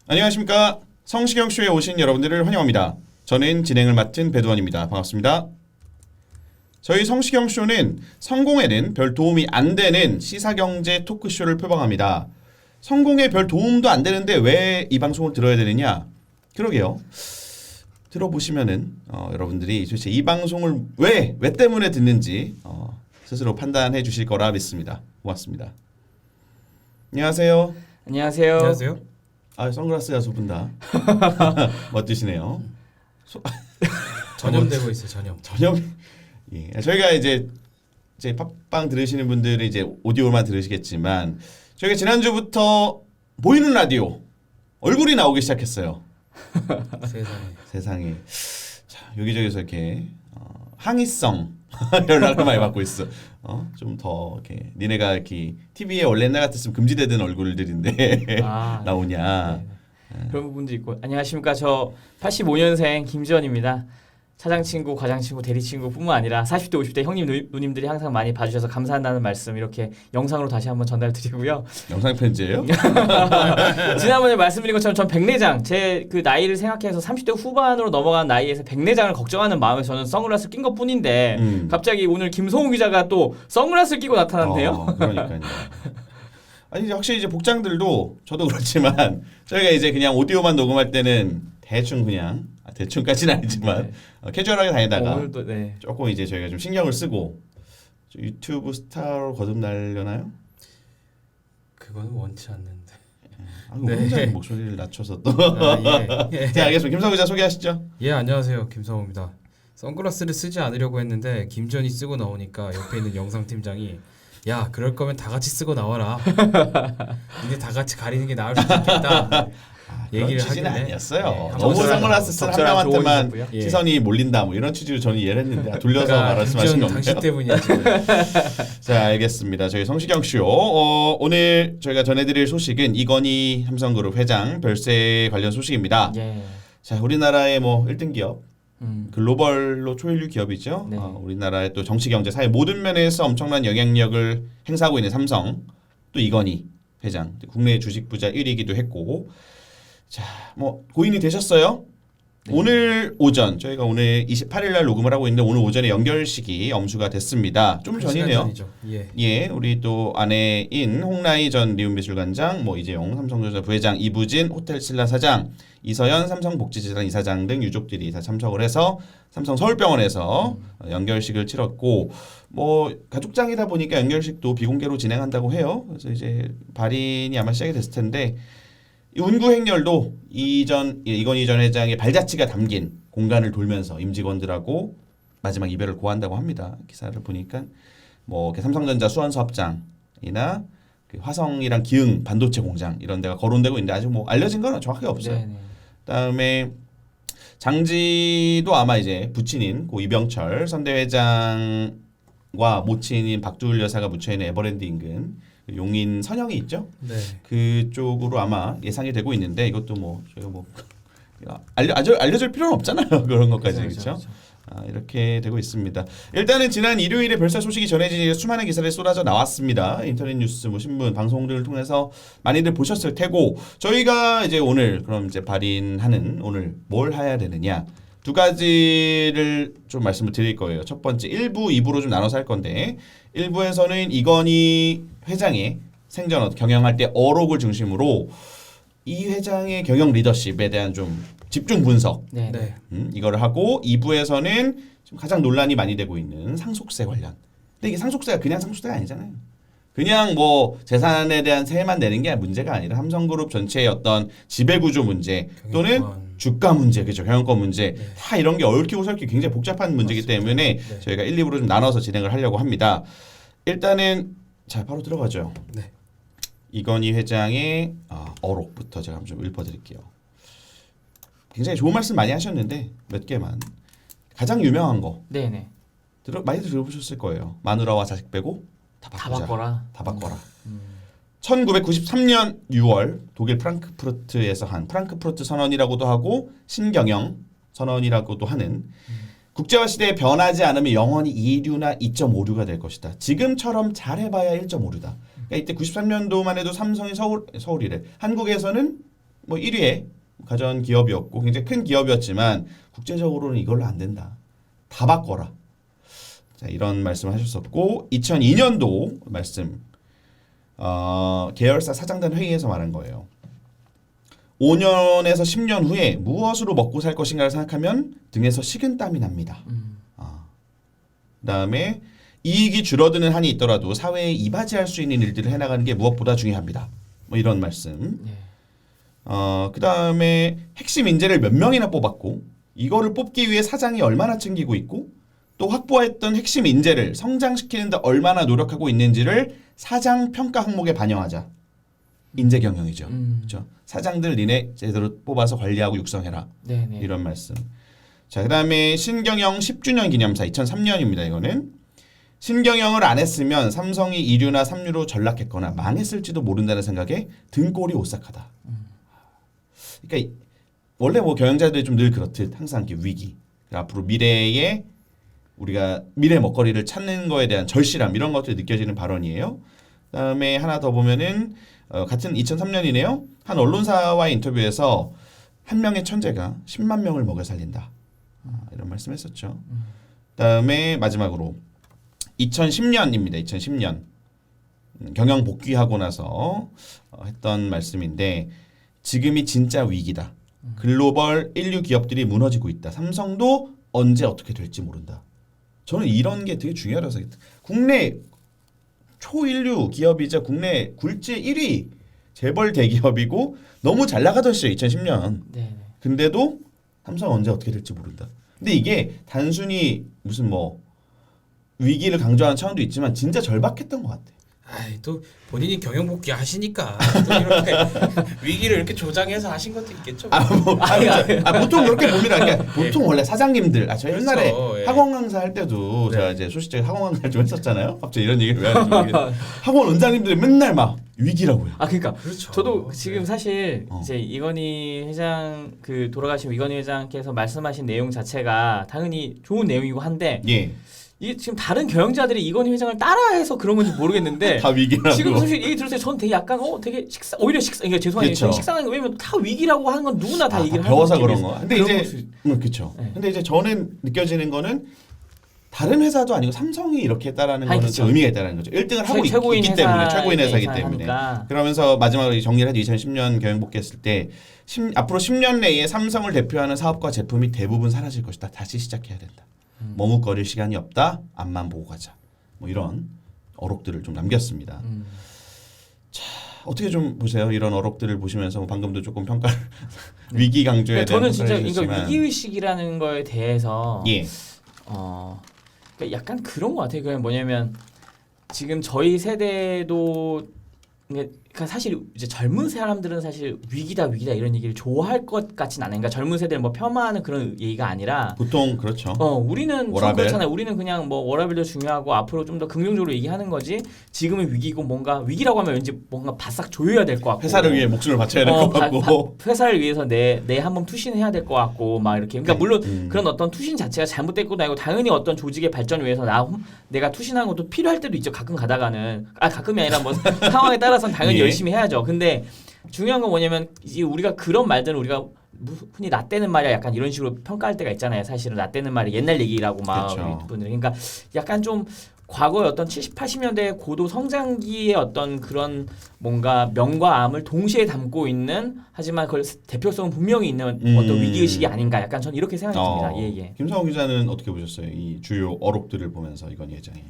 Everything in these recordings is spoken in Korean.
안녕하십니까. 성시경쇼에 오신 여러분들을 환영합니다. 저는 진행을 맡은 배두원입니다. 반갑습니다. 저희 성시경쇼는 성공에는 별 도움이 안 되는 시사경제 토크쇼를 표방합니다. 성공에 별 도움도 안 되는데 왜 이 방송을 들어야 되느냐? 그러게요. 들어보시면은 여러분들이 도대체 이 방송을 왜 때문에 듣는지 스스로 판단해 주실 거라 믿습니다. 고맙습니다. 안녕하세요. 안녕하세요. 안녕하세요. 선글라스가 두 분 다 멋지시네요. 전염되고 있어요. 전염. 예. 저희가 이제 팟빵 들으시는 분들은 이제 오디오만 들으시겠지만 저희가 지난주부터 보이는 라디오 얼굴이 나오기 시작했어요. 세상에. 자, 여기저기서 이렇게 항의성 연락을 많이 받고 있어. 좀 더 이렇게 니네가 이렇게 TV에 원래 옛날 같았으면 금지되던 얼굴들인데 나오냐. 네. 그런 부분도 있고. 안녕하십니까. 저 85년생 김지원입니다. 차장친구, 과장친구, 대리친구뿐만 아니라 40대, 50대 형님, 누님들이 항상 많이 봐주셔서 감사한다는 말씀 이렇게 영상으로 다시 한번 전달드리고요. 영상 편지예요? 지난번에 말씀드린 것처럼 전 백내장, 제 그 나이를 생각해서 30대 후반으로 넘어간 나이에서 백내장을 걱정하는 마음에 저는 선글라스 낀 것뿐인데 갑자기 오늘 김성우 기자가 또 선글라스를 끼고 나타났네요. 그러니까요. 아니 확실히 이제 복장들도 저도 그렇지만 저희가 이제 그냥 오디오만 녹음할 때는 대충 그냥 대충까지는 아니지만 캐주얼하게 다니다가 오늘도 조금 이제 저희가 좀 신경을 쓰고 유튜브 스타로 거듭나려나요? 그거는 원치 않는데. 혼자 목소리를 낮춰서 또. 예. 자, 알겠습니다. 김성우 기자 소개하시죠. 예, 안녕하세요. 김성우입니다. 선글라스를 쓰지 않으려고 했는데 김전이 쓰고 나오니까 옆에 있는 영상 팀장이 야, 그럴 거면 다 같이 쓰고 나와라. 니네 다 같이 가리는 게 나을 수도 있겠다. 얘기를 취지는 아니었어요. 네, 너무 선글라스 쓴 한 명한테만 조언이셨고요. 시선이 몰린다 뭐 이런 취지로 저는 이해를 했는데 돌려서 말씀하신 건가요? 당신 때문이야 지금. 자, 알겠습니다. 저희 성시경 쇼 오늘 저희가 전해드릴 소식은 이건희 삼성그룹 회장 별세 관련 소식입니다. 예. 자, 우리나라의 뭐 1등 기업 글로벌로 초일류 기업이죠. 네. 우리나라의 또 정치, 경제, 사회 모든 면에서 엄청난 영향력을 행사하고 있는 삼성 또 이건희 회장 국내 주식 부자 1위이기도 했고 자, 뭐 고인이 되셨어요? 네. 오늘 오전 저희가 오늘 28일 날 녹음을 하고 있는데 오늘 오전에 연결식이 엄수가 됐습니다. 좀 전이네요. 예, 우리 또 아내인 홍라희 전 리움미술관장, 뭐 이재용 삼성전자 부회장, 이부진 호텔신라 사장, 이서연 삼성복지재단 이사장 등 유족들이 다 참석을 해서 삼성 서울병원에서 연결식을 치렀고 뭐 가족장이다 보니까 연결식도 비공개로 진행한다고 해요. 그래서 이제 발인이 아마 시작이 됐을 텐데. 운구 행렬도 이건희 전 회장의 발자취가 담긴 공간을 돌면서 임직원들하고 마지막 이별을 고한다고 합니다. 기사를 보니까 뭐 삼성전자 수원서 합장이나 그 화성이랑 기흥 반도체 공장 이런 데가 거론되고 있는데 아직 뭐 알려진 건 정확하게 없어요. 네네. 그다음에 장지도 아마 이제 부친인 고 이병철 선대 회장과 모친인 박두울 여사가 묻혀 있는 에버랜드 인근 용인 선영이 있죠. 네. 그쪽으로 아마 예상이 되고 있는데 이것도 뭐 저희가 뭐 알려줄 필요는 없잖아요. 그런 것까지 그렇죠. 이렇게 되고 있습니다. 일단은 지난 일요일에 별세 소식이 전해지니 수많은 기사들이 쏟아져 나왔습니다. 인터넷 뉴스, 뭐 신문, 방송들을 통해서 많이들 보셨을 테고 저희가 이제 오늘 그럼 이제 발인하는 오늘 뭘 해야 되느냐. 두 가지를 좀 말씀을 드릴 거예요. 첫 번째 1부, 2부로 좀 나눠서 할 건데 1부에서는 이건희 회장의 생전 경영할 때 어록을 중심으로 이 회장의 경영 리더십에 대한 좀 집중 분석 네. 이거를 하고 2부에서는 지금 가장 논란이 많이 되고 있는 상속세 관련. 근데 이게 상속세가 그냥 상속세가 아니잖아요. 그냥 뭐 재산에 대한 세만 내는 게 문제가 아니라 삼성그룹 전체의 어떤 지배구조 문제 또는 주가 문제, 그죠? 경영권 문제 다 이런 게 얽히고 설키고 굉장히 복잡한 문제이기 때문에 저희가 1, 2부로 좀 나눠서 진행을 하려고 합니다. 일단은 자 바로 들어가죠. 네. 이건희 회장의 어록부터 제가 한번 좀 읊어드릴게요. 굉장히 좋은 말씀 많이 하셨는데 몇 개만 가장 유명한 거 네네. 많이들 들어보셨을 거예요. 마누라와 자식 빼고 다 바꿔라. 1993년 6월 독일 프랑크푸르트에서 한 프랑크푸르트 선언이라고도 하고 신경영 선언이라고도 하는 국제화 시대에 변하지 않으면 영원히 2류나 2.5류가 될 것이다. 지금처럼 잘해봐야 1.5류다. 그러니까 이때 93년도만 해도 삼성이 서울이래. 한국에서는 뭐 1위의 가전 기업이었고 굉장히 큰 기업이었지만 국제적으로는 이걸로 안 된다. 다 바꿔라. 자, 이런 말씀을 하셨었고 2002년도 말씀 계열사 사장단 회의에서 말한 거예요. 5년에서 10년 후에 무엇으로 먹고 살 것인가를 생각하면 등에서 식은땀이 납니다. 그다음에 이익이 줄어드는 한이 있더라도 사회에 이바지할 수 있는 일들을 해나가는 게 무엇보다 중요합니다. 뭐 이런 말씀. 네. 그다음에 핵심 인재를 몇 명이나 뽑았고 이거를 뽑기 위해 사장이 얼마나 챙기고 있고 또 확보했던 핵심 인재를 성장시키는 데 얼마나 노력하고 있는지를 사장 평가 항목에 반영하자. 인재 경영이죠. 그렇죠? 사장들 니네 제대로 뽑아서 관리하고 육성해라. 네네. 이런 말씀. 자, 그다음에 신경영 10주년 기념사 2003년입니다. 이거는 신경영을 안 했으면 삼성이 2류나 3류로 전락했거나 망했을지도 모른다는 생각에 등골이 오싹하다. 그러니까 원래 뭐 경영자들이 좀 늘 그렇듯 항상 이렇게 위기, 앞으로 미래에 우리가 미래 먹거리를 찾는 거에 대한 절실함 이런 것들이 느껴지는 발언이에요. 그다음에 하나 더 보면은 같은 2003년이네요. 한 언론사와의 인터뷰에서 한 명의 천재가 10만 명을 먹여 살린다. 이런 말씀했었죠. 그다음에 마지막으로 2010년입니다. 2010년 경영 복귀하고 나서 했던 말씀인데 지금이 진짜 위기다. 글로벌 인류 기업들이 무너지고 있다. 삼성도 언제 어떻게 될지 모른다. 저는 이런 게 되게 중요하다고 생각해요. 국내 초인류 기업이자 국내 굴지 1위 재벌 대기업이고 너무 잘 나가던 시절 2010년. 네네. 근데도 삼성 언제 어떻게 될지 모른다. 근데 이게 단순히 무슨 뭐 위기를 강조하는 차원도 있지만 진짜 절박했던 것 같아. 아이 또 본인이 경영 복귀 하시니까 또 이렇게 위기를 이렇게 조장해서 하신 것도 있겠죠. 보통 그렇게 봅니다. 그러니까 보통 원래 사장님들, 저 그렇죠. 옛날에 예. 학원 강사 할 때도 네. 제가 이제 소식적인 학원 강사를 좀 했었잖아요. 갑자기 이런 얘기를 왜 하는지 모르겠는데 학원 원장님들이 맨날 막 위기라고요. 그러니까 그렇죠. 저도 지금 사실 어. 이제 이건희 회장 그 돌아가신 이건희 회장께서 말씀하신 내용 자체가 당연히 좋은 내용이고 한데 예, 이게 지금 다른 경영자들이 이건희 회장을 따라해서 그런 건지 모르겠는데 다 위기라고. 지금 사실 얘기 들었을 때 저는 되게 약간 되게 오히려 이게 죄송한데 그쵸. 식상한 거 왜냐면 다 위기라고 하는 건 누구나 다 얘기를 하는 배워서 그런 느낌이 거. 근데 그런 이제 모습. 그렇죠. 네. 근데 이제 저는 느껴지는 거는 다른 회사도 아니고 삼성이 이렇게 했다라는 거는 그쵸. 좀 의미가 있다는 거죠. 1등을 하고 최고인 있기 때문에 최고인 회사에 회사이기 이사를 때문에. 하니까. 그러면서 마지막으로 정리를 하죠. 2010년 경영 복귀했을 때 앞으로 10년 내에 삼성을 대표하는 사업과 제품이 대부분 사라질 것이다. 다시 시작해야 된다. 머뭇거릴 시간이 없다. 앞만 보고 가자. 뭐 이런 어록들을 좀 남겼습니다. 자, 어떻게 좀 보세요? 이런 어록들을 보시면서 뭐 방금도 조금 평가를 위기 강조에 대한 저는 진짜 평가를 그러니까 해주셨지만 위기 의식이라는 거에 대해서 예. 그러니까 약간 그런 것 같아요. 그냥 뭐냐면 지금 저희 세대도 그러니까 사실 이제 젊은 사람들은 사실 위기다 이런 얘기를 좋아할 것 같진 않아요. 그러니까 젊은 세대를 뭐 폄하하는 그런 얘기가 아니라 보통 그렇죠. 우리는 좀 워라밸. 그렇잖아요. 우리는 그냥 뭐 워라밸도 중요하고 앞으로 좀 더 긍정적으로 얘기하는 거지. 지금은 위기고 뭔가 위기라고 하면 왠지 뭔가 바싹 조여야 될 것 같고 회사를 위해 목숨을 바쳐야 될 것 같고 회사를 위해서 내 한 몸 투신해야 될 것 같고 막 이렇게 그러니까 물론 음. 그런 어떤 투신 자체가 잘못된 것도 아니고 당연히 어떤 조직의 발전을 위해서 내가 투신하는 것도 필요할 때도 있죠. 가끔 가다가는 가끔이 아니라 뭐 상황에 따라서는 당연히 예. 열심히 해야죠. 근데 중요한 건 뭐냐면 이제 우리가 그런 말들은 우리가 흔히 라떼는 말이야 약간 이런 식으로 평가할 때가 있잖아요. 사실은 라떼는 말이 옛날 얘기라고 막 그렇죠. 우리 분들이 그러니까 약간 좀 과거의 어떤 70, 80년대 고도 성장기의 어떤 그런 뭔가 명과 암을 동시에 담고 있는 하지만 그걸 대표성은 분명히 있는 어떤 위기의식이 아닌가 약간 전 이렇게 생각이 듭니다. 예. 김성호 기자는 어떻게 보셨어요? 이 주요 어록들을 보면서 이건희 회장이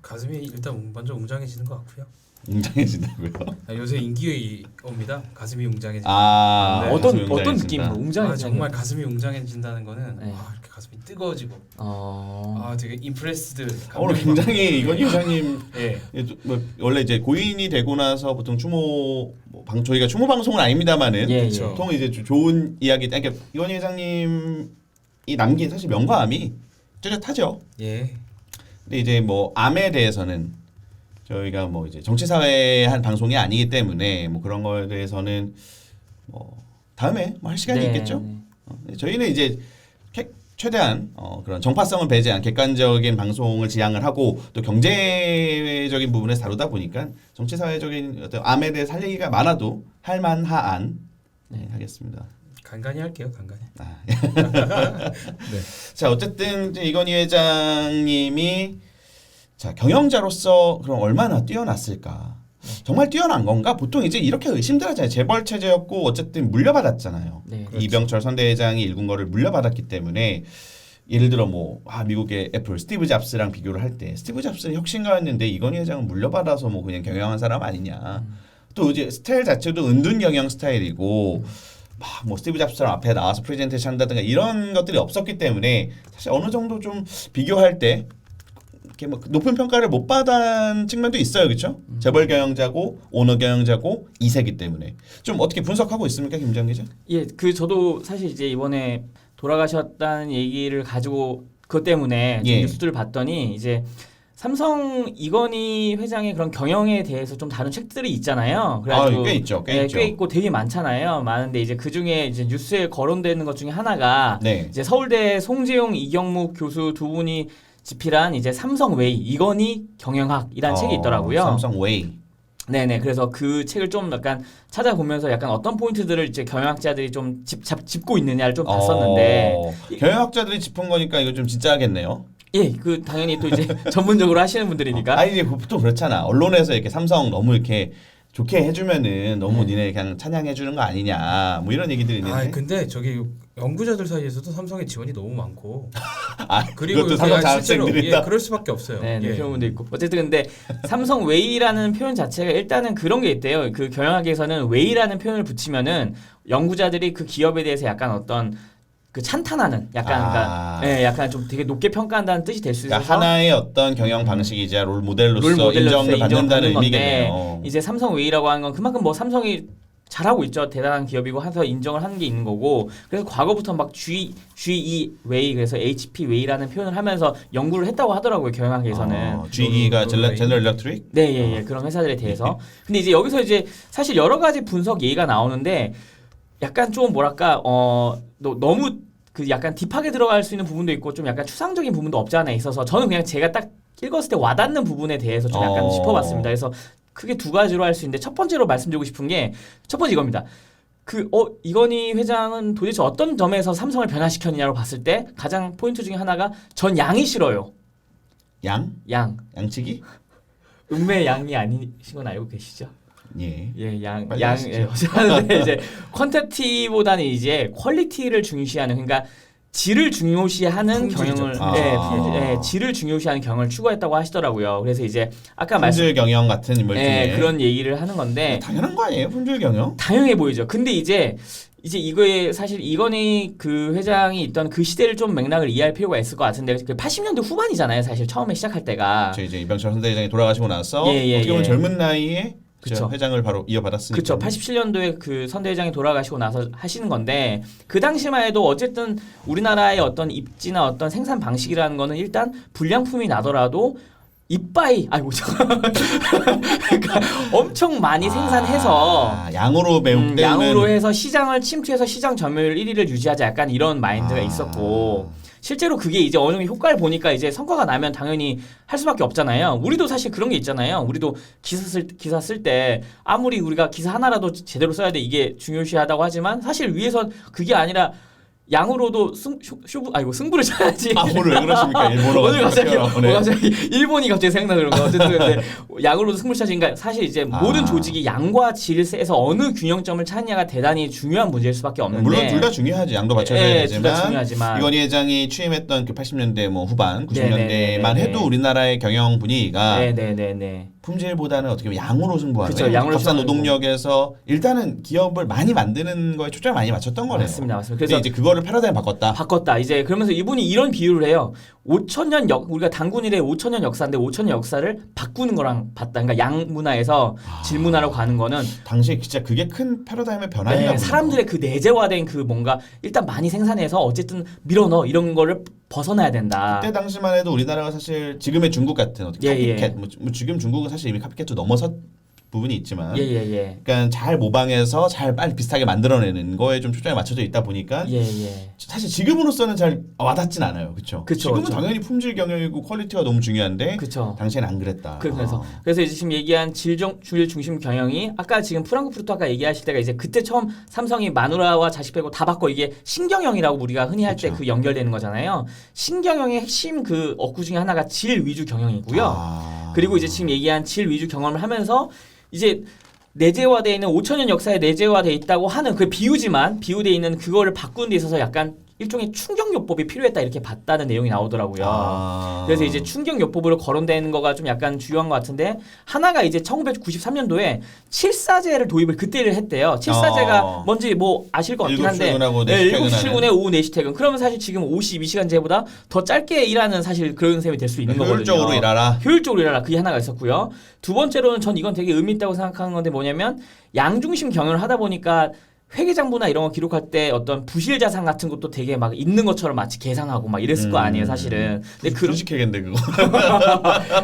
가슴이 일단 먼저 웅장해지는 것 같고요. 웅장해진다고요? 요새 인기어입니다. 가슴이 웅장해진다. 아, 네. 어떤 가슴이 웅장해진다. 느낌으로 웅장해 정말 가슴이 웅장해진다는 거는 네. 이렇게 가슴이 뜨거워지고 어. 되게 임프레스드. 오늘 굉장히 이건희 회장님 예. 뭐 원래 이제 고인이 되고 나서 보통 저희가 추모 방송은 아닙니다만은 예, 그렇죠. 보통 이제 좋은 이야기, 그러니까 이건희 회장님이 남긴 사실 명과암이 뚜렷하죠. 예. 근데 이제 뭐 암에 대해서는 저희가 뭐 이제 정치사회 한 방송이 아니기 때문에 뭐 그런 거에 대해서는 뭐 다음에 뭐 할 시간이 네, 있겠죠. 네. 저희는 이제 최대한 그런 정파성을 배제한 객관적인 방송을 지향을 하고 또 경제적인 부분에서 다루다 보니까 정치사회적인 어떤 암에 대해서 할 얘기가 많아도 할 만한 네. 하겠습니다. 간간히 할게요. 간간히. 자 어쨌든 이제 이건희 회장님이 자 경영자로서 그럼 얼마나 뛰어났을까? 정말 뛰어난 건가? 보통 이제 이렇게 의심들 하잖아요. 재벌 체제였고 어쨌든 물려받았잖아요. 네. 그렇죠. 이병철 선대회장이 일군 거를 물려받았기 때문에 예를 들어 뭐 미국의 애플 스티브 잡스랑 비교를 할 때 스티브 잡스는 혁신가였는데 이건희 회장은 물려받아서 뭐 그냥 경영한 사람 아니냐. 또 이제 스타일 자체도 은둔 경영 스타일이고 막 뭐 스티브 잡스처럼 앞에 나와서 프레젠테이션 한다든가 이런 것들이 없었기 때문에 사실 어느 정도 좀 비교할 때 이렇게 뭐 높은 평가를 못 받은 측면도 있어요, 그렇죠? 재벌 경영자고 오너 경영자고 2세기 때문에 좀 어떻게 분석하고 있습니까, 김정 기자? 예, 그 저도 사실 이제 이번에 돌아가셨다는 얘기를 가지고 그것 때문에 좀 예. 뉴스들을 봤더니 이제 삼성 이건희 회장의 그런 경영에 대해서 좀 다룬 책들이 있잖아요. 그래가지고 꽤 있죠, 꽤 예, 있죠. 꽤 있고 되게 많잖아요. 많은데 이제 그 중에 이제 뉴스에 거론되는 것 중에 하나가 네. 이제 서울대 송재용 이경묵 교수 두 분이 집필한 이제 삼성웨이 이건희 경영학이라는 책이 있더라고요. 삼성 웨이. 네네. 그래서 그 책을 좀 약간 찾아보면서 약간 어떤 포인트들을 이제 경영학자들이 좀 짚고 있느냐를 좀 봤었는데 경영학자들이 짚은 거니까 이거 좀 진짜 하겠네요. 예, 그 당연히 또 이제 전문적으로 하시는 분들이니까. 아니 이제 보통 그렇잖아. 언론에서 이렇게 삼성 너무 이렇게 좋게 해주면은 너무 니네 그냥 찬양해주는 거 아니냐. 뭐 이런 얘기들이 있는데. 아 근데 저기 연구자들 사이에서도 삼성의 지원이 너무 많고 그리고 그리고 삼성 그냥 실제로 자학생들이다. 그럴 수밖에 없어요. 네, 네, 예. 그런 분도 있고. 어쨌든 근데 삼성 웨이라는 표현 자체가 일단은 그런 게 있대요. 그 경영학에서는 웨이라는 표현을 붙이면은 연구자들이 그 기업에 대해서 약간 어떤 그 찬탄하는 약간 그러니까 예, 약간 좀 되게 높게 평가한다는 뜻이 될 수 있어서 그러니까 하나의 어떤 경영 방식이자 롤 모델로서 인정을 받는다는 의미겠네요. 이제 삼성 웨이라고 하는 건 그만큼 뭐 삼성이 잘하고 있죠. 대단한 기업이고 해서 인정을 하는 게 있는 거고. 그래서 과거부터 막 GE 웨이 그래서 HP 웨이라는 표현을 하면서 연구를 했다고 하더라고요. 경영학에서는. GE가 롤 제너럴 일렉트릭? 네, 예, 예. 그런 회사들에 대해서. 근데 이제 여기서 이제 사실 여러 가지 분석 예의가 나오는데 약간 좀 뭐랄까 너무 그 약간 딥하게 들어갈 수 있는 부분도 있고 좀 약간 추상적인 부분도 없지 않아 있어서 저는 그냥 제가 딱 읽었을 때 와닿는 부분에 대해서 좀 약간 짚어봤습니다. 그래서 크게 두 가지로 할 수 있는데 첫 번째로 말씀드리고 싶은 게 첫 번째 이겁니다. 이건희 회장은 도대체 어떤 점에서 삼성을 변화시켰느냐로 봤을 때 가장 포인트 중에 하나가 전 양이 싫어요. 양? 양. 양치기? 음매 양이 아니신 건 알고 계시죠? 예. 예, 양, 빨리 양, 하시죠. 예, 하는데 이제 퀀티티보다는 이제 퀄리티를 중시하는 그러니까 질을 중요시하는 품질이죠. 경영을 질을 중요시하는 경영을 추구했다고 하시더라고요. 그래서 이제 아까 품질 경영 같은 인물 중에 그런 얘기를 하는 건데 당연한 거 아니에요? 품질 경영? 당연해 보이죠. 근데 이제 이거에 사실 이건희 그 회장이 있던 그 시대를 좀 맥락을 이해할 필요가 있을 것 같은데 그 80년대 후반이잖아요. 사실 처음에 시작할 때가. 저 이제 이병철 선대회장이 돌아가시고 나서 예, 어떻게 보면 예. 젊은 나이에 그쵸. 회장을 바로 이어받았으니까. 그렇죠. 87년도에 그 선대회장이 돌아가시고 나서 하시는 건데 그 당시만 해도 어쨌든 우리나라의 어떤 입지나 어떤 생산 방식이라는 거는 일단 불량품이 나더라도 이빠이 그러니까 엄청 많이 생산해서 양으로 때우는 양으로 해서 시장을 침투해서 시장 점유율 1위를 유지하자 약간 이런 마인드가 있었고 실제로 그게 이제 어느 정도 효과를 보니까 이제 성과가 나면 당연히 할 수밖에 없잖아요. 우리도 사실 그런 게 있잖아요. 우리도 기사 쓸 때 아무리 우리가 기사 하나라도 제대로 써야 돼 이게 중요시하다고 하지만 사실 위에선 그게 아니라 양으로도 승부를 쳐야지. 오늘 왜 그러십니까? 일본어가 오늘 갑자기 일본이 갑자기 생각나는 거. 어쨌든 근데 양으로도 승부를 쳐야지. 그러니까 사실 이제 모든 조직이 양과 질에서 어느 균형점을 찾느냐가 대단히 중요한 문제일 수밖에 없는데. 물론 둘 다 중요하지. 양도 맞춰져야 둘 다 되지만 중요하지만. 이건희 회장이 취임했던 그 80년대 뭐 후반 90년대만 네네네네. 해도 우리나라의 경영 분위기가 네네네네. 품질보다는 어떻게 보면 양으로 승부하는 그쵸, 양으로 값싼 승부하는 노동력에서 일단은 기업을 많이 만드는 거에 초점을 많이 맞췄던 거네요. 맞습니다. 근데 그래서 이제 그거를 패러다임 바꿨다. 이제 그러면서 이분이 이런 비유를 해요. 5천년 우리가 당군 이래 5천년 역사인데 5천년 역사를 바꾸는 거랑 봤다. 그러니까 양 문화에서 질 문화로 가는 거는 당시에 진짜 그게 큰 패러다임의 변화인가 보네요. 사람들의 그 내재화된 그 뭔가 일단 많이 생산해서 어쨌든 밀어넣어 이런 거를 벗어나야 된다. 그때 당시만 해도 우리나라가 사실 지금의 중국 같은 어떻게 예, 카피캣 뭐 지금 중국은 사실 이미 카피캣도 넘어섰죠. 부분이 있지만 예예예. 그러니까 잘 모방해서 잘 빨리 비슷하게 만들어내는 거에 좀 초점이 맞춰져 있다 보니까 예예. 사실 지금으로서는 잘 와닿진 않아요. 그렇죠? 그쵸, 지금은 그쵸. 당연히 품질 경영이고 퀄리티가 너무 중요한데 그쵸. 당시에는 안 그랬다. 그래서 이제 지금 얘기한 질 중심 경영이 아까 지금 프랑크푸르트 아까 얘기하실 때가 이제 그때 처음 삼성이 마누라와 자식 빼고 다 바꿔 이게 신경영이라고 우리가 흔히 할 때 그쵸. 그 연결되는 거잖아요. 신경영의 핵심 그 어구 중에 하나가 질 위주 경영이고요. 그리고 이제 지금 얘기한 질 위주 경험을 하면서 이제 내재화되어 있는 5천년 역사에 내재화되어 있다고 하는 그 비유돼 있는 그거를 바꾸는 데 있어서 약간 일종의 충격요법이 필요했다 이렇게 봤다는 내용이 나오더라고요. 그래서 이제 충격요법으로 거론되는 거가 좀 약간 중요한 것 같은데 하나가 이제 1993년도에 칠사제를 도입을 그때를 했대요. 칠사제가 뭔지 뭐 아실 것 같긴 한데 7시 출근에 오후 4시 퇴근. 그러면 사실 지금 52시간제보다 더 짧게 일하는 사실 그런 셈이 될 수 있는 거거든요. 효율적으로 일하라. 효율적으로 일하라. 그게 하나가 있었고요. 두 번째로는 전 이건 되게 의미 있다고 생각하는 건데 뭐냐면 양중심 경영을 하다 보니까 회계장부나 이런 거 기록할 때 어떤 부실 자산 같은 것도 되게 막 있는 것처럼 마치 계산하고 막 이랬을 거 아니에요, 사실은. 근데 그런 주식회계인데 그거.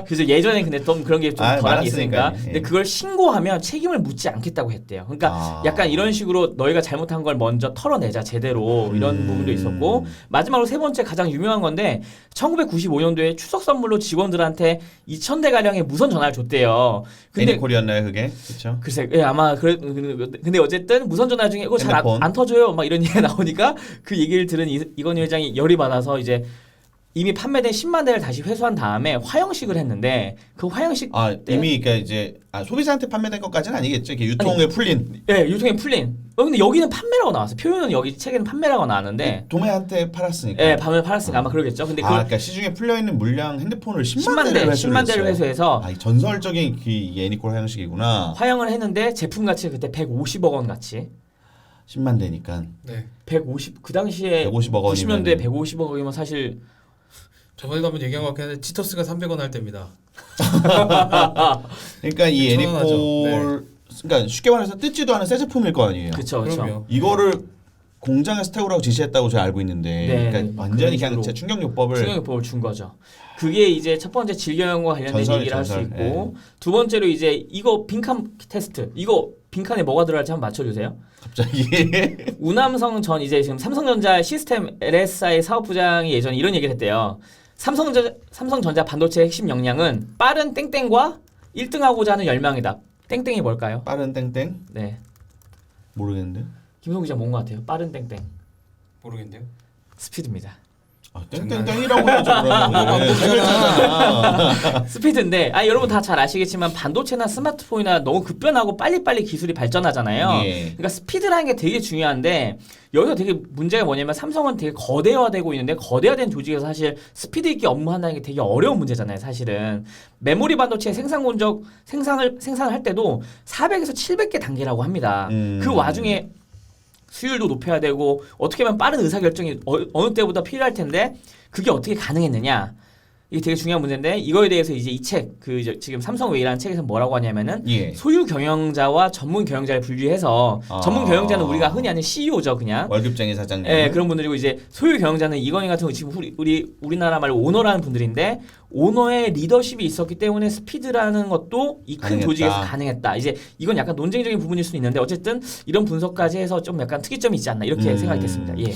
그래서 예전에 근데 좀 그런 게 좀 덜한 게 있으니까. 많았으니까, 예. 근데 그걸 신고하면 책임을 묻지 않겠다고 했대요. 그러니까 약간 이런 식으로 너희가 잘못한 걸 먼저 털어내자 제대로 이런 부분도 있었고 마지막으로 세 번째 가장 유명한 건데 1995년도에 추석 선물로 직원들한테 2,000대 가량의 무선 전화를 줬대요. 근데 애니콜이었나요 그게? 그렇죠. 글쎄, 예, 아마 근데 어쨌든 무선 전화 중에 이거 잘 핸드폰. 안 터져요, 막 이런 얘기가 나오니까 그 얘기를 들은 이건희 회장이 열이 받아서 이제 이미 판매된 10만 대를 다시 회수한 다음에 화형식을 했는데 그 화형식 때 이미 그러니까 이제 소비자한테 판매된 것까지는 아니겠죠. 이게 유통에 풀린. 예, 유통에 풀린. 근데 여기는 판매라고 나왔어. 표현은 여기 책에는 판매라고 나왔는데 도매한테 팔았으니까. 예, 밤에 팔았으니까 아마 그러겠죠. 근데 그러니까 시중에 풀려 있는 물량 핸드폰을 10만 10만 대를 회수해서 이 전설적인 그 애니콜 화형식이구나. 화형을 했는데 제품 가치 그때 150억 원 가치. 10만 대니까. 네. 150 그 당시에 150억 원이면 90년대 150억이면 사실 저번에도 한번 얘기한 것 같긴 한데 치토스가 300원 할 때입니다. 그러니까 이 천원하죠. 애니콜 그러니까 쉽게 말해서 뜯지도 않은 새 제품일 거 아니에요. 그렇죠. 그럼요. 이거를 공장에서 태우라고 지시했다고 제가 알고 있는데 네, 그러니까 완전히 그런 그냥 식으로 충격요법을 충격요법을 준 거죠. 그게 이제 첫 번째 질경영과 관련된 전설이 얘기를 할 수 전설. 있고 두 번째로 이제 이거 빈칸 테스트 이거 빈칸에 뭐가 들어갈지 한번 맞춰주세요. 갑자기 우남성 전 이제 지금 삼성전자 시스템 LSI 사업부장이 예전에 이런 얘기를 했대요. 삼성전자 반도체 핵심 역량은 빠른 땡땡과 1등하고자 하는 열망이다. 땡땡이 뭘까요? 빠른 땡땡 네, 모르겠는데. 김성 기자 뭔 것 같아요? 빠른 땡땡 모르겠는데요. 스피드입니다. 땡땡땡이라고 해야죠 그러면. 스피드인데 여러분 다 잘 아시겠지만 반도체나 스마트폰이나 너무 급변하고 빨리빨리 기술이 발전하잖아요. 예. 그러니까 스피드라는 게 되게 중요한데 여기서 되게 문제가 뭐냐면 삼성은 되게 거대화되고 있는데 거대화된 조직에서 사실 스피드 있게 업무한다는 게 되게 어려운 문제잖아요. 사실은 메모리 반도체 생산을 할 때도 400에서 700개 단계라고 합니다. 그 와중에 수율도 높여야 되고 어떻게 하면 빠른 의사결정이 어느 때보다 필요할 텐데 그게 어떻게 가능했느냐 이게 되게 중요한 문제인데 이거에 대해서 이제 이 책 지금 삼성웨이라는 책에서 뭐라고 하냐면은 예. 소유 경영자와 전문 경영자를 분리해서 전문 경영자는 우리가 흔히 아는 CEO죠 그냥 월급쟁이 사장님. 예, 그런 분들이고 이제 소유 경영자는 이건희 같은 거 지금 우리나라 말로 오너라는 분들인데 오너의 리더십이 있었기 때문에 스피드라는 것도 이 큰 가능했다. 조직에서 가능했다. 이제 이건 약간 논쟁적인 부분일 수는 있는데 어쨌든 이런 분석까지 해서 좀 약간 특이점이 있지 않나 이렇게 생각이 됐습니다. 예.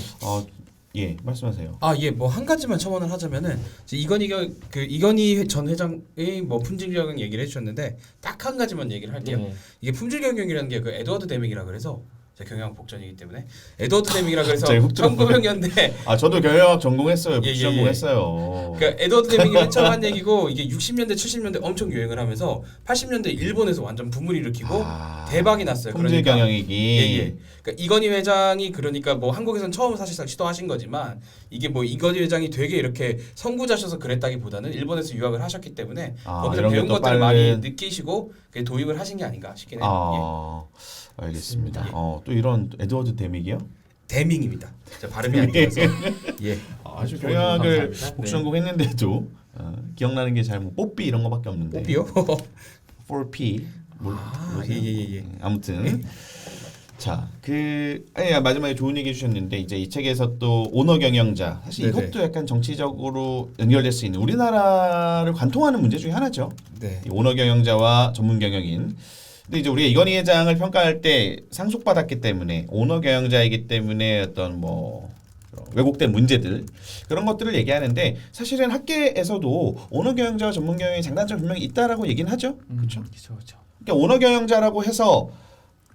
예, 말씀하세요. 예, 뭐 한 가지만 첨언을 하자면은 이건희 전 회장의 뭐 품질 경영 얘기를 해주셨는데 딱 한 가지만 얘기를 할게요. 네. 이게 품질 경영이라는 게 그 에드워드 데믹이라 그래서 제가 경영 복전이기 때문에 에드워드 데믹이라 그래서 갑자기 훅 들어오네. 1900년대 저도 경영학 전공했어요. 예, 예, 복지 전공했어요. 그러니까 에드워드 데믹이 맨 처음 한 얘기고 이게 60년대 70년대 엄청 유행을 하면서 80년대 일본에서 완전 붐을 일으키고 대박이 났어요. 품질 경영이기. 예. 그러니까 이건희 회장이 그러니까 뭐 한국에선 처음 사실상 시도하신 거지만 이게 뭐 이건희 회장이 되게 이렇게 선구자셔서 그랬다기보다는 일본에서 유학을 하셨기 때문에 거기서 이런 배운 게또 것들을 많이 느끼시고 그게 도입을 하신 게 아닌가 싶긴 해요. 알겠습니다. 또 이런 에드워드 데믹이요? 데밍입니다. 발음이 안 돼서 예. 아주 경영학을 감사합니다. 복지 전공했는데도 기억나는 게 잘 뭐 뽀삐 이런 거밖에 없는데. 뽀삐요? 4P. 예. 아무튼 자, 마지막에 좋은 얘기 해주셨는데 이제 이 책에서 또 오너 경영자 사실 네네. 이것도 약간 정치적으로 연결될 수 있는 우리나라를 관통하는 문제 중에 하나죠. 네. 이 오너 경영자와 전문 경영인 근데 이제 우리가 이건희 회장을 평가할 때 상속받았기 때문에 오너 경영자이기 때문에 어떤 뭐 왜곡된 문제들 그런 것들을 얘기하는데 사실은 학계에서도 오너 경영자와 전문 경영의 장단점이 분명히 있다라고 얘기는 하죠. 그렇죠? 그렇죠. 그러니까 오너 경영자라고 해서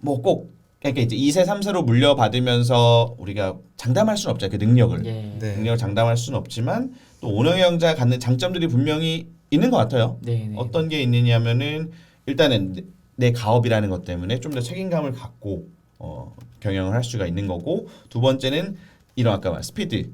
뭐 꼭 그러니까 이제 2세, 3세로 물려받으면서 우리가 장담할 수는 없죠. 그 능력을. 예. 네. 능력을 장담할 수는 없지만 또 오너 경영자가 갖는 장점들이 분명히 있는 것 같아요. 네. 어떤 게 있느냐면은 일단은 내 가업이라는 것 때문에 좀 더 책임감을 갖고 경영을 할 수가 있는 거고 두 번째는 이런 아까 말 스피드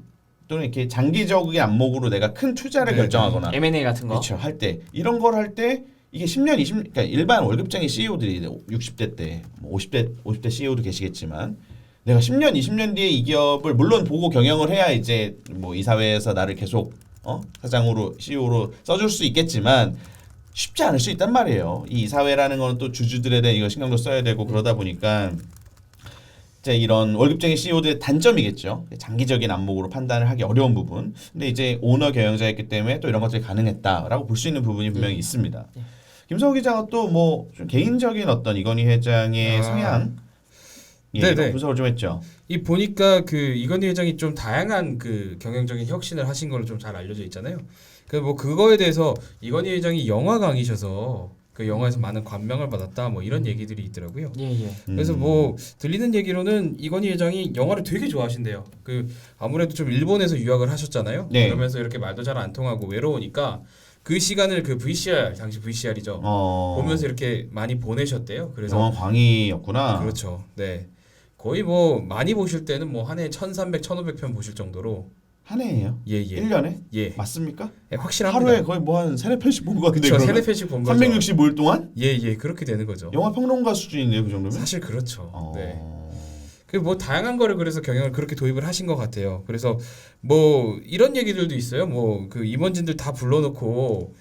또는 이렇게 장기적인 안목으로 내가 큰 투자를 네, 결정하거나 M&A 같은 거. 그렇죠 할 때 이런 걸 할 때 이게 10년, 20년 그러니까 일반 월급쟁이 CEO들이 60대 때, 뭐 50대 CEO도 계시겠지만 내가 10년, 20년 뒤에 이 기업을 물론 보고 경영을 해야 이제 뭐 이 사회에서 나를 계속 사장으로 CEO로 써줄 수 있겠지만 쉽지 않을 수 있단 말이에요. 이 사회라는 건 또 주주들에 대한 이거 신경도 써야 되고 그러다 보니까 이제 이런 월급쟁이 CEO들의 단점이겠죠. 장기적인 안목으로 판단을 하기 어려운 부분. 근데 이제 오너 경영자였기 때문에 또 이런 것들이 가능했다라고 볼 수 있는 부분이 분명히 있습니다. 김성호 기자가 또 뭐 좀 개인적인 어떤 이건희 회장의 성향 네네. 분석을 좀 했죠. 이 보니까 그 이건희 회장이 좀 다양한 그 경영적인 혁신을 하신 걸로 좀 잘 알려져 있잖아요. 그 뭐 그거에 대해서 이건희 회장이 영화광이셔서 그 영화에서 많은 감명을 받았다 뭐 이런 얘기들이 있더라고요. 예. 그래서 뭐 들리는 얘기로는 이건희 회장이 영화를 되게 좋아하신대요. 그 아무래도 좀 일본에서 유학을 하셨잖아요. 네. 그러면서 이렇게 말도 잘 안 통하고 외로우니까 그 시간을 그 VCR 당시 VCR이죠. 보면서 이렇게 많이 보내셨대요. 그래서 영화 광이었구나. 그렇죠. 네. 거의 뭐 많이 보실 때는 뭐 한 해에 1,300, 1,500편 보실 정도로 한 해예요? 예. 1년에? 예. 맞습니까? 예, 확실합니다. 하루에 거의 뭐 한 3-4편씩 본 것 같은데 그렇죠. 그러면? 3-4편씩 본 거죠. 365일 동안? 예, 그렇게 되는 거죠. 영화 평론가 수준인데요, 그 정도면? 사실 그렇죠. 네. 어... 그 뭐 다양한 거를 그래서 경영을 그렇게 도입을 하신 것 같아요. 그래서 뭐 이런 얘기들도 있어요. 뭐 그 임원진들 다 불러놓고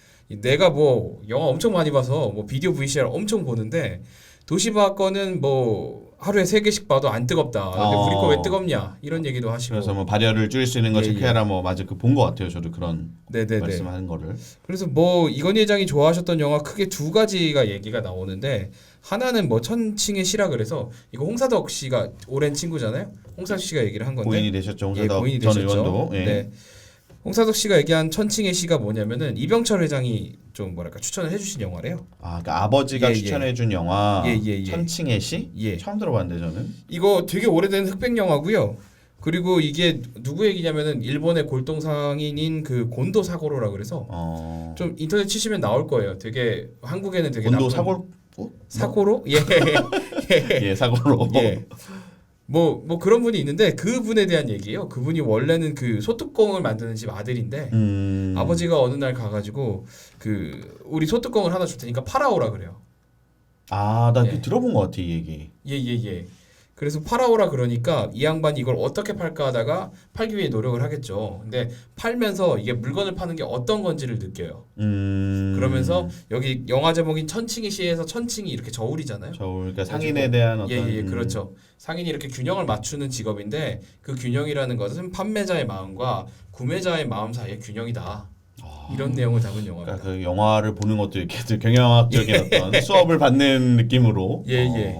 내가 뭐 영화 엄청 많이 봐서 뭐 비디오 VCR 엄청 보는데 도시바 거는 뭐 하루에 3개씩 봐도 안 뜨겁다. 근데 우리 거 왜 뜨겁냐 이런 얘기도 하시고. 그래서 뭐 발열을 줄일 수 있는 거 예, 체크해라 뭐 맞아 그 본 것 같아요. 저도 그런 네네네. 말씀하는 거를. 그래서 뭐 이건희 회장이 좋아하셨던 영화 크게 두 가지가 얘기가 나오는데 하나는 뭐 천칭의 시라 그래서 이거 홍사덕 씨가 오랜 친구잖아요. 홍사덕 씨가 얘기를 한 건데 고인이 되셨죠. 예, 홍사덕 고인이 전 되셨죠. 의원도. 예. 네. 홍사덕 씨가 얘기한 천칭의 시가 뭐냐면은 이병철 회장이 좀 뭐랄까 추천을 해주신 영화래요. 아, 그러니까 아버지가 예. 추천해준 영화 예. 천칭의 시? 예. 처음 들어봤는데 저는. 이거 되게 오래된 흑백 영화고요. 그리고 이게 누구 얘기냐면은 일본의 골동 상인인 그 곤도 사고로라 그래서 좀 인터넷 치시면 나올 거예요. 되게 한국에는 되게 곤도 나쁜 사골 사고로? 예. 예, 사고로. 예. 뭐 그런 분이 있는데 그분에 대한 얘기예요. 그분이 원래는 그 소뚜껑을 만드는 집 아들인데 아버지가 어느 날 가가지고 그 우리 소뚜껑을 하나 줄 테니까 팔아오라 그래요. 아, 나 예. 들어본 것 같아 이 얘기. 예. 그래서 팔아오라 그러니까 이 양반이 이걸 어떻게 팔까 하다가 팔기 위해 노력을 하겠죠. 근데 팔면서 이게 물건을 파는 게 어떤 건지를 느껴요. 그러면서 여기 영화 제목인 천칭이 시에서 천칭이 이렇게 저울이잖아요. 그러니까 상인에 대한 어떤 예, 그렇죠. 상인이 이렇게 균형을 맞추는 직업인데 그 균형이라는 것은 판매자의 마음과 구매자의 마음 사이의 균형이다. 이런 내용을 담은 영화입니다. 그러니까 그 영화를 보는 것도 이렇게 경영학적인 어떤 수업을 받는 느낌으로. 예.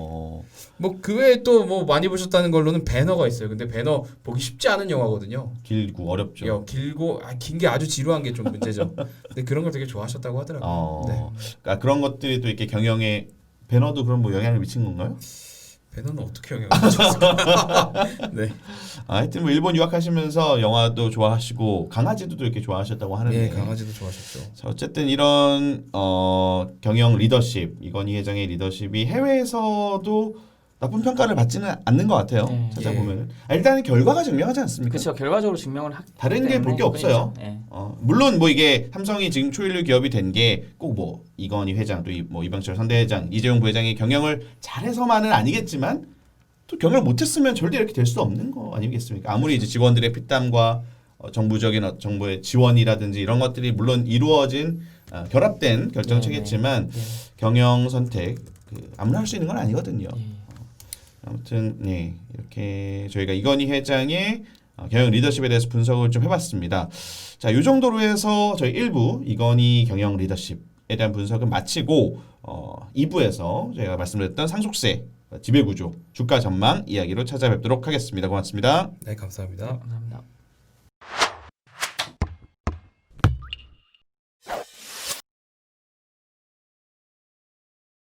뭐 그 외에 또 뭐 많이 보셨다는 걸로는 배너가 있어요. 근데 배너 보기 쉽지 않은 영화거든요. 길고 어렵죠. 길고 긴 게 아주 지루한 게 좀 문제죠. 근데 그런 걸 되게 좋아하셨다고 하더라고요. 네. 그러니까 그런 것들이 또 이렇게 경영에 배너도 그런 뭐 영향을 미친 건가요? 배너는 어떻게 영향을 미쳤을까? 네. 하여튼 뭐 일본 유학하시면서 영화도 좋아하시고 강아지도 또 이렇게 좋아하셨다고 하는데. 예, 강아지도 좋아하셨죠. 자, 어쨌든 이런 경영 리더십 이건희 회장의 리더십이 해외에서도 나쁜 평가를 받지는 않는 것 같아요. 네. 찾아보면 일단은 결과가 증명하지 않습니까? 그렇죠. 결과적으로 증명을 하기 다른 게 볼 게 없어요. 예. 물론 뭐 이게 삼성이 지금 초일류 기업이 된 게 꼭 뭐 이건희 회장 또 뭐 이병철 선대회장 이재용 부회장이 경영을 잘해서만은 아니겠지만 또 경영을 못했으면 절대 이렇게 될 수 없는 거 아니겠습니까? 아무리 이제 직원들의 피땀과 정부적인 정부의 지원이라든지 이런 것들이 물론 이루어진 결합된 결정체겠지만 경영 선택 아무나 할 수 있는 건 아니거든요. 아무튼 네 이렇게 저희가 이건희 회장의 경영 리더십에 대해서 분석을 좀 해봤습니다. 자, 이 정도로 해서 저희 1부 이건희 경영 리더십 대한 분석은 마치고 2부에서 제가 말씀드렸던 상속세, 지배구조, 주가 전망 이야기로 찾아뵙도록 하겠습니다. 고맙습니다. 네, 감사합니다. 감사합니다.